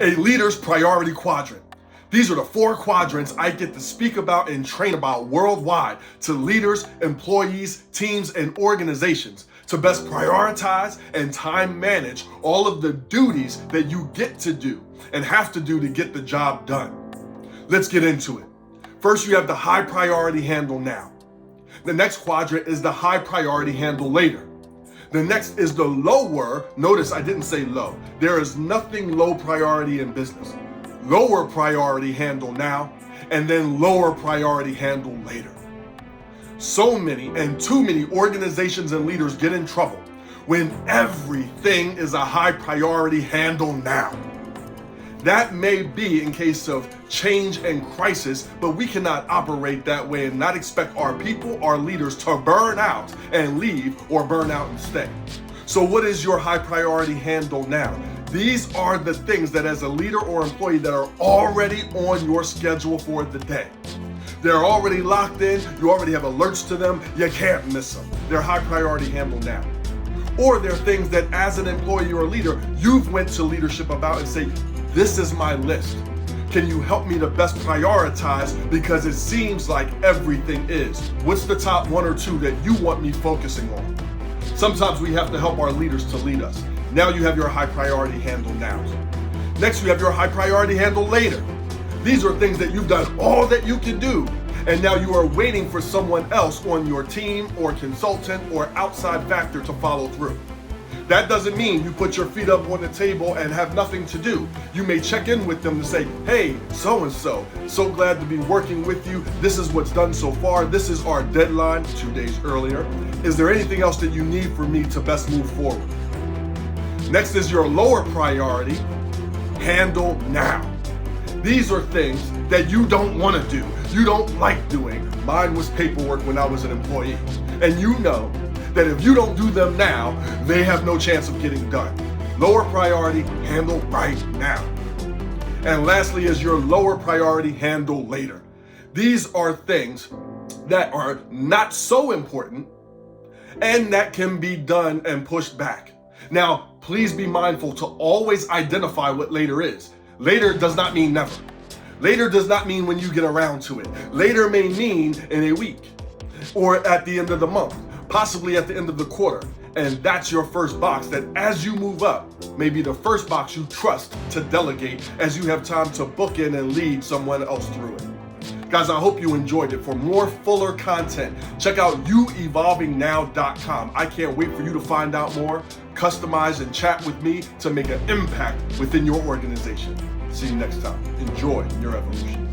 A leader's priority quadrant. These are the 4 quadrants I get to speak about and train about worldwide to leaders, employees, teams, and organizations to best prioritize and time manage all of the duties that you get to do and have to do to get the job done. Let's get into it. First, you have the high priority handle now. The next quadrant is the high priority handle later. The next is the lower, notice I didn't say low. There is nothing low priority in business. Lower priority handle now, and then lower priority handle later. So many and too many organizations and leaders get in trouble when everything is a high priority handle now. That may be in case of change and crisis, but we cannot operate that way and not expect our people, our leaders to burn out and leave or burn out and stay. So what is your high priority handle now? These are the things that as a leader or employee that are already on your schedule for the day. They're already locked in, you already have alerts to them, you can't miss them. They're high priority handle now. Or they're things that as an employee or leader, you've went to leadership about and say, this is my list. Can you help me to best prioritize because it seems like everything is. What's the top 1 or 2 that you want me focusing on? Sometimes we have to help our leaders to lead us. Now you have your high priority handle now. Next, you have your high priority handle later. These are things that you've done all that you can do, and now you are waiting for someone else on your team or consultant or outside factor to follow through. That doesn't mean you put your feet up on the table and have nothing to do. You may check in with them to say, hey, so-and-so, so glad to be working with you. This is what's done so far. This is our deadline 2 days earlier. Is there anything else that you need for me to best move forward? Next is your lower priority, handle now. These are things that you don't want to do. You don't like doing. Mine was paperwork when I was an employee. And you know that if you don't do them now, they have no chance of getting done. Lower priority, handle right now. And lastly is your lower priority, handle later. These are things that are not so important and that can be done and pushed back. Now, please be mindful to always identify what later is. Later does not mean never. Later does not mean when you get around to it. Later may mean in a week or at the end of the month, possibly at the end of the quarter. And that's your first box that as you move up, may be the first box you trust to delegate as you have time to book in and lead someone else through it. Guys, I hope you enjoyed it. For more fuller content, check out youevolvingnow.com. I can't wait for you to find out more, customize and chat with me to make an impact within your organization. See you next time. Enjoy your evolution.